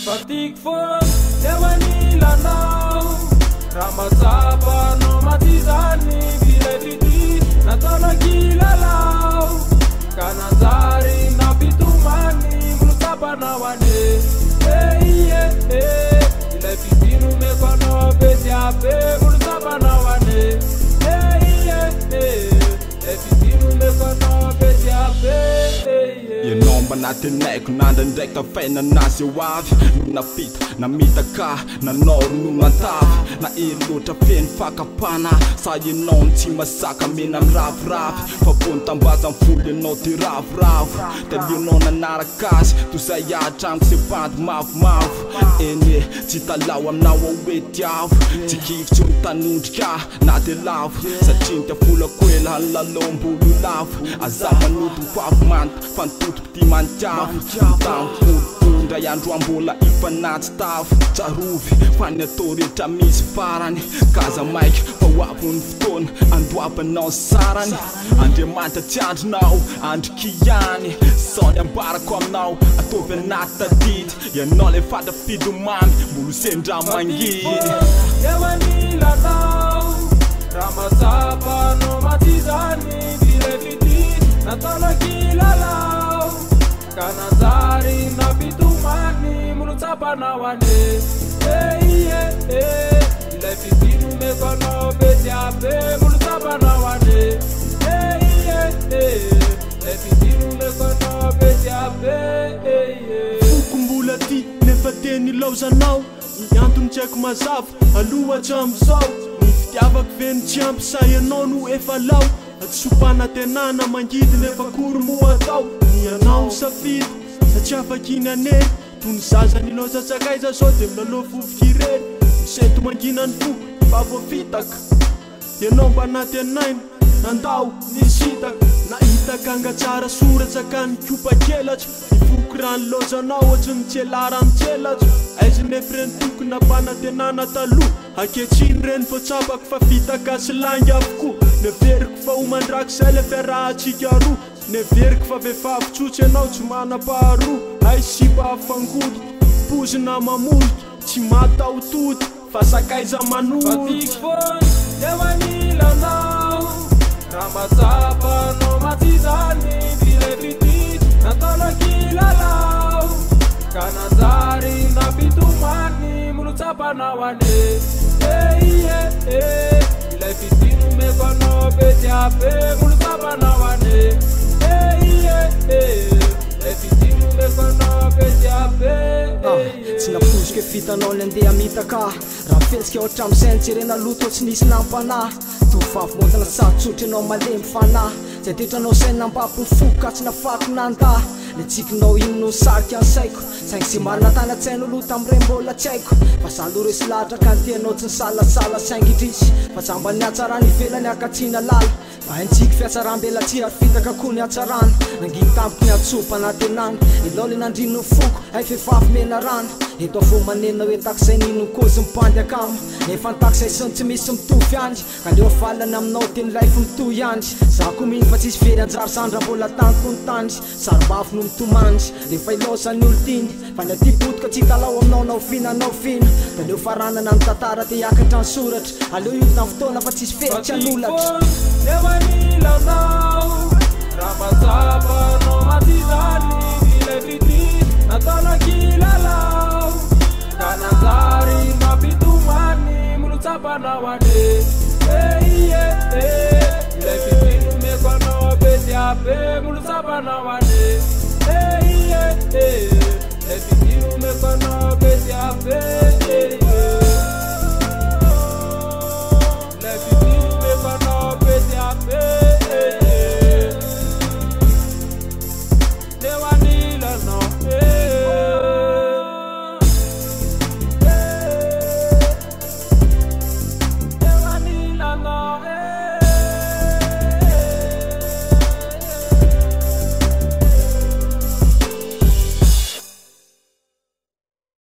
Fatik fon dewanila now Ramazaba no matizani vilevidi natona kila lao Kanazari na bitumani mlusaba na wane vilevidi numekono bezi ape mlusaba na wane vilevidi numekono bezi ape Yenomba natinay ko nandandraiky tafaina nazy eo avy Nona fita na mitaka na noro no matavy Na ely loatra feny fakapana Sa ianao ny tsy masaka mena miravoravo Fa fony tambaza mifolo ianao ty ravoravo Talianao nanaraka azy Tozay ahatramiko se bandy mavomavo Eny tsy talao aminao hoe tiavo Tsy kivitsy mitanondrika na de lavo Satria ny tiafolako ela ny lalom-bolo lavo Aza manoto mpoavo manta Fantoto ty mantiavo Mitambondra iandro ambola ifanatsy tavo Tsarovy fa ny atao rehetra misy farany Kaza maiky fa hoavo ny fotoana Andoavanao sarany Andriamanitra tsy andronao andrikiany Saony ambarako aminao Ataovy anaty tadity Ianao le fatra fidomamy Mbolo sendra mangidy Dewanila now Ramazaba no matizani vilevidi natona kila lao Kanazari na bitumani mlusaba na wane vilevidi numekono bezi ape mlusaba na wane vilevidi numekono bezi ape Fukumbola ty nefa teny laozanao Iantony tsy haiko mazava aloha hatramizao Ny fitiavako veny tsy ampy sa ianao no efa lao Atsopana tenana mangidy nefa kory mo atao Ny anao safidy satria afakiny anery Toy ny zaza ny loatsakaiza sao de milalao fofikireny Misento mangina ny fo mba voafitaka Ianao mba natenaina nandao nisitaka Nahitaka angatsara soratsaka ny kopa kelatro Nifoky rano lozanao ohatsy ny tselarany tselatro Aizy nefireny tokony mpanatenana taloha Aketriny reny fo tsapako fa fitaka sy langy avokoa Neveriko fa homandraky zay le fiarahatsika roa Neveriko fa vehivavy tsotsy ianao tsy manam-paharoa Ay sipa afangody, pozina mamolika Tsy mataotody fa sakaiza manody Fatik fon dewanila now Ramazaba no matizani vilevidi natona kila lao Kanazari na bitumani mlusaba na wane vilevidi numekono bezi ape mlusaba na wane vilevidi numekono bezi ape Tsy napoziky fitanao le andeha mitaka Raha fetsika ohatra amin'izay jerena loto tsy nisy nampana Tovavy montana sarotsotry anao malemy fana Zay tetranao saina mbampifoko ka tsy nafako nanda Le tsikinao ino no sarika ansaiko Saingy sy marina tany an-tsaino aloha tam'ireny mbola tsy haiko Fa zalo resy lahatra ka ny tianao tsy nisalasala saingy drisy Fa jamba ny hatsarany ivelany akatsiana lala Fa haintsika fiatsaram-bela tsy ary fitaka koa ny hatsarana Nanginy tampoky ny atsopa natenana Ilao le nandrino foko ay vehivavy mena rana Eto avao manena hoe takizay nino kozy mipandy akamo Efa nitakizay sony tsy misy mitovy andry Ka leo avalany aminao teny laify mitohy andry Za ko mino fa tsisy very anjary sandra mbola tantoko ny tandry Sarobafy no mitomandry Rehefa ilaozany olo tiny Fa ny aty potika tsy talao aminao nao fina Da leo faranana ny tantara te hiakatra ny soratra Aleo io tamin'ny fotoana fa tsisy feritra an'olatra Dewanila now Ramazaba no matizani vilevidi natona kila lao Kanazari na bitumani mlusaba na wane vilevidi numekono bezi ape mlusaba na wane vilevidi numekono bezi ape